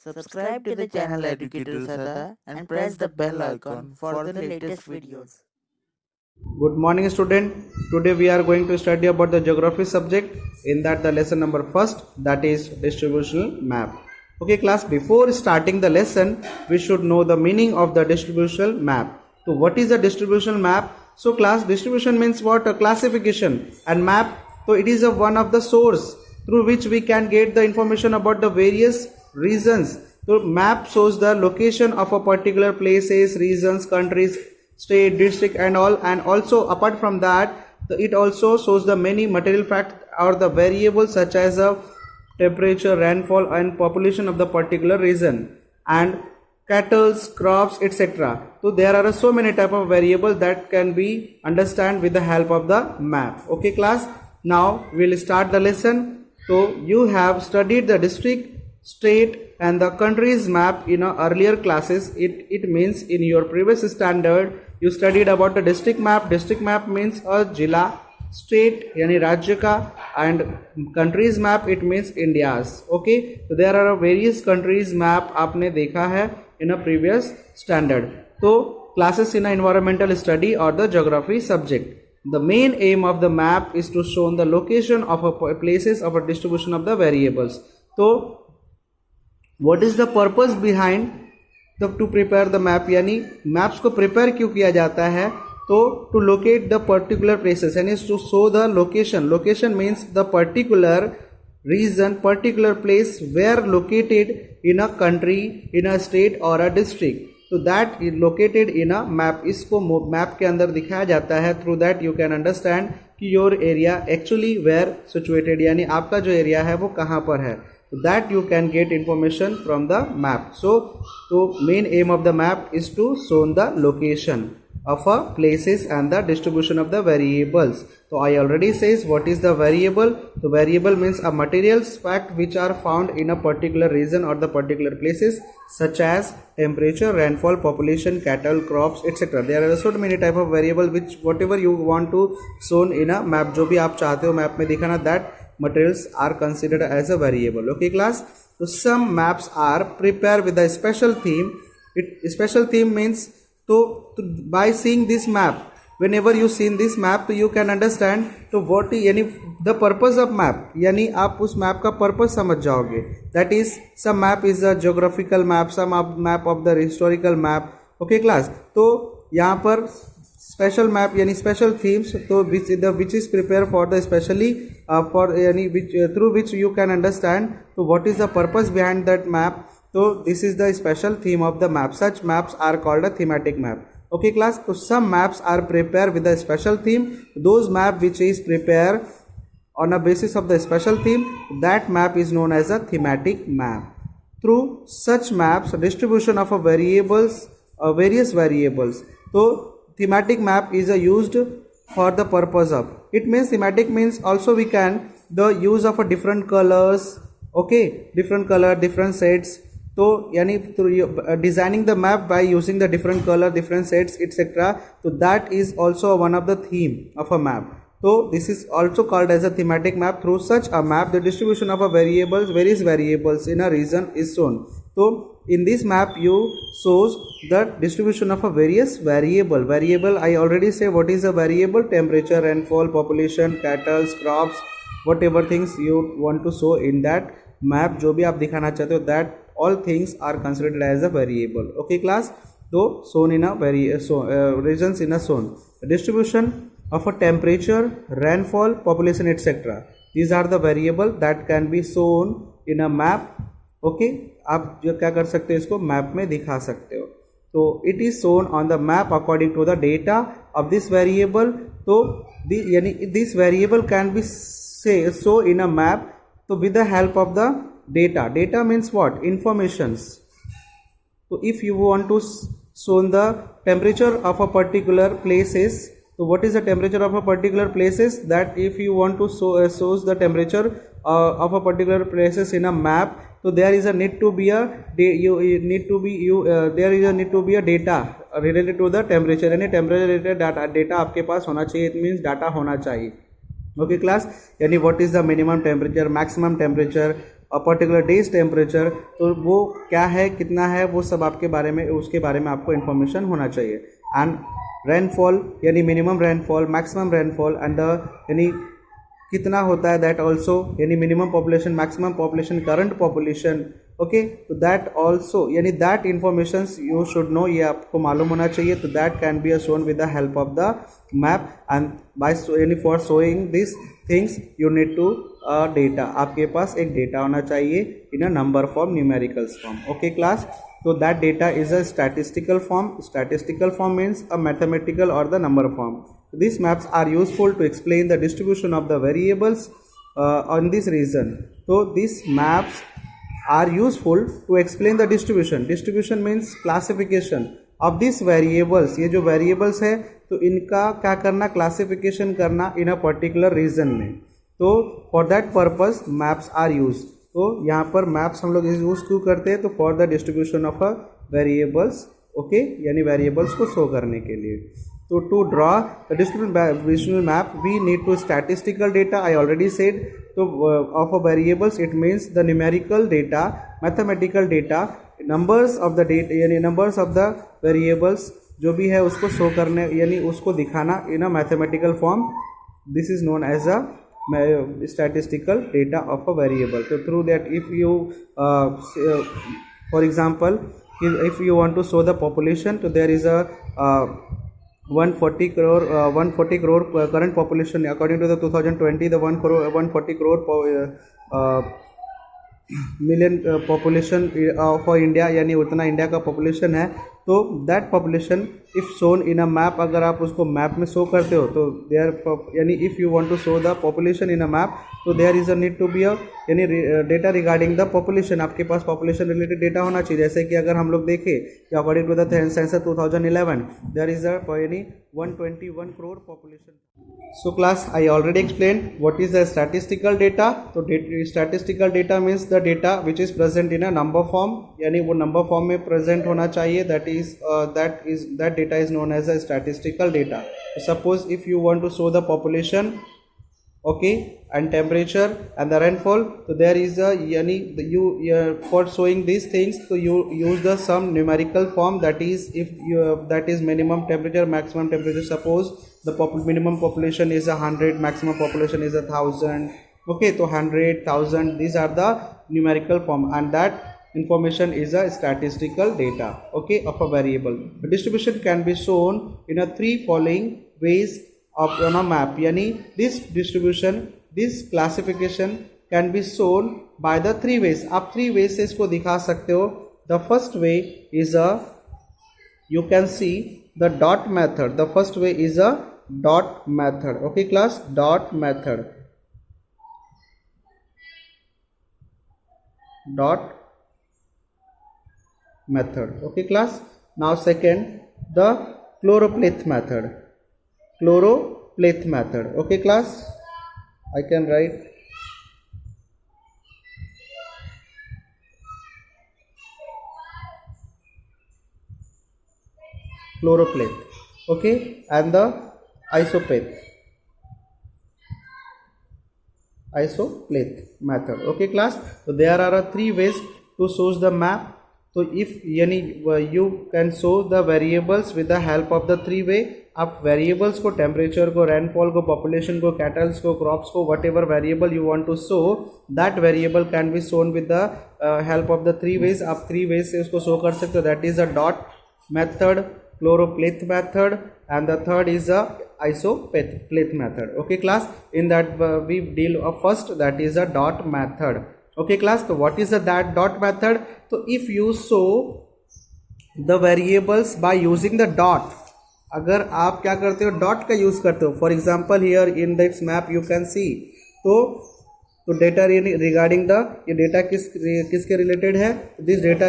Subscribe to the channel Educator Sada and press the bell icon for the latest videos. Good morning student. Today we are going to study about the geography subject. In that the lesson number first, that is distributional map. Okay class, before starting the lesson we should know the meaning of the distributional map. So what is a distributional map? So class, distribution means what? A classification, and map, so it is one of the source through which we can get the information about the various regions. So map shows the location of a particular places, regions, countries, state, district and all, and also apart from that it also shows the many material facts or the variables such as the temperature, rainfall and population of the particular region, and cattle, crops, etc. So there are so many type of variables that can be understand with the help of the map. Okay class, now we will start the lesson. So you have studied the district, state and the country's map in earlier classes. It means in your previous standard you studied about the district map. District map means a jila, state yani rajya ka, and country's map it means India's. Okay, so there are various countries map आपने देखा है in a previous standard. So classes in a environmental study or the geography subject. The main aim of the map is to show the location of a places of a distribution of the variables. So what is the purpose behind to prepare the map, यानी maps को prepare क्यों किया जाता है? तो to locate the particular places, यानी to show the location. Location means the particular region, particular place where located in a country, in a state or a district. So that is located in a map. इसको map के अंदर दिखाया जाता है. Through that you can understand कि your area actually where situated, यानी आपका जो area है वो कहाँ पर है. So that you can get information from the map. So main aim of the map is to show the location of a places and the distribution of the variables. So I already says what is the variable. The variable means a materials fact which are found in a particular region or the particular places, such as temperature, rainfall, population, cattle, crops, etc. There are so many type of variable which whatever you want to show in a map, जो भी आप चाहते हो map में दिखाना, that materials are considered as a variable. Okay class, so some maps are prepared with a special theme. Special theme means by seeing this map, whenever you see this map you can understand तो what यानी the purpose of map, यानी आप उस map का purpose समझ जाओगे. That is, some map is a geographical map, some map of the historical map. Okay class, तो यहाँ पर special map यानी special themes, तो which is prepared for the specially for यानी which through which you can understand तो what is the purpose behind that map. So this is the special theme of the map. Such maps are called a thematic map. Okay class, so some maps are prepared with a special theme. Those map which is prepared on a basis of the special theme, that map is known as a thematic map. Through such maps, distribution of a variables, various variables. So thematic map is used for the purpose of. It means thematic means also we can the use of a different colors. Okay, different color, different sets. So yani through designing the map by using the different color, different sets, etc. So that is also one of the theme of a map. So this is also called as a thematic map. Through such a map, the distribution of a variables, various variables in a region is shown. So in this map you shows the distribution of a various variable. Variable I already say what is a variable. Temperature, rainfall, population, cattle, crops, whatever things you want to show in that map, जो भी आप दिखाना चाहते हो, that all things are considered as a variable. Okay class, so shown in a regions in a zone. Distribution of a temperature, rainfall, population, etc. These are the variable that can be shown in a map. Okay, आप जो क्या कर सकते हो इसको map में दिखा सकते हो. So it is shown on the map according to the data of this variable. So यानी this variable can be show in a map. So with the help of the data. Data means what? Informations. So if you want to show the temperature of a particular places, so what is the temperature of a particular places? That if you want to shows the temperature of a particular places in a map, so there is a need to be a there is a need to be a data related to the temperature. यानी temperature related data आपके पास होना चाहिए. It means data होना चाहिए. Okay class, यानी what is the minimum temperature, maximum temperature, a particular days temperature, तो वो क्या है, कितना है, वो सब आपके बारे में, उसके बारे में आपको इन्फॉर्मेशन होना चाहिए। एंड रेनफॉल यानी minimum rainfall, maximum rainfall and the यानी कितना होता है, दैट ऑल्सो, यानी minimum population, maximum population, current population, okay, तो दैट ऑल्सो यानी that information you should know, ये आपको मालूम होना चाहिए। तो that can be shown with the help of the map and by यानी for showing this things you need to data, आपके पास एक डेटा होना चाहिए इन a number form, numericals form, okay class. So that data is a statistical form. Statistical form means a mathematical or the number form. These maps are useful to explain the distribution of the variables on this region. So these maps are useful to explain the distribution. Distribution means classification of these variables. ये जो variables है तो इनका क्या करना, classification करना in a particular region में। तो for that purpose maps are used. तो यहाँ पर मैप्स हम लोग यूज़ क्यों करते हैं, तो for the distribution of a variables, okay, यानी वेरिएबल्स को शो करने के लिए। तो to draw the distributional map we need to statistical data, I already said. तो of a variables it means the numerical data, mathematical data, numbers of the data यानी numbers of the variables जो भी है उसको show करने यानी उसको दिखाना in a mathematical form, this is known as a statistical data of a variable. So through that, if you for example, if you want to show the population, so there is a 140 crore current population according to the 2020, the 140 crore million population for India, यानी उतना India का population है। तो that population if shown in a map, अगर आप उसको map में show करते हो तो देयर यानी if you want to show the population in a map, तो there is a need to be a यानी डेटा रिगार्डिंग द पॉपुलेशन, आपके पास पॉपुलेशन रिलेटेड डेटा होना चाहिए। जैसे कि अगर हम लोग देखें कि according to the census 2011 there is a यानी 121 crore population. So class, I already explained what is the statistical data. So statistical data means the data which is present in a number form, यानी वो number form में present होना चाहिए, that data is known as a statistical data. So suppose if you want to show the population, okay, and temperature and the rainfall, so there is a yani for showing these things, so you use the some numerical form, that is if you that is minimum temperature, maximum temperature. Suppose the minimum population is 100, maximum population is 1000, okay, so 100, 1000, these are the numerical form, and that information is a statistical data, okay, of a variable. The distribution can be shown in a three following ways of on a map, yani this distribution, this classification can be shown by the three ways. आप three ways से इसको दिखा सकते हो। The first way is a, you can see the dot method. The first way is a dot method, okay class, dot method, dot method, okay class. Now second, the chloroplathe method, chloroplathe method, okay class. I can write chloroplathe, okay, and the isoplathe method, okay class. So there are three ways to show the map. तो if यानी you can show the variables with the help of the three way, आप variables को, temperature को, rainfall को, population को, kettles को, crops को, whatever variable you want to show, that variable can be shown with the help of the three ways. आप three ways से उसको शो कर सकते हो, that is a dot method, chloroplathe method, and the third is a isoplathe method, okay class. In that we deal first, that is a dot method, okay class. So what is that dot method? So if you show the variables by using the dot, अगर आप क्या करते हो, dot का use करते हो, for example here in this map you can see, तो data regarding the, ये डेटा किसके रिलेटेड है, दिस डेटा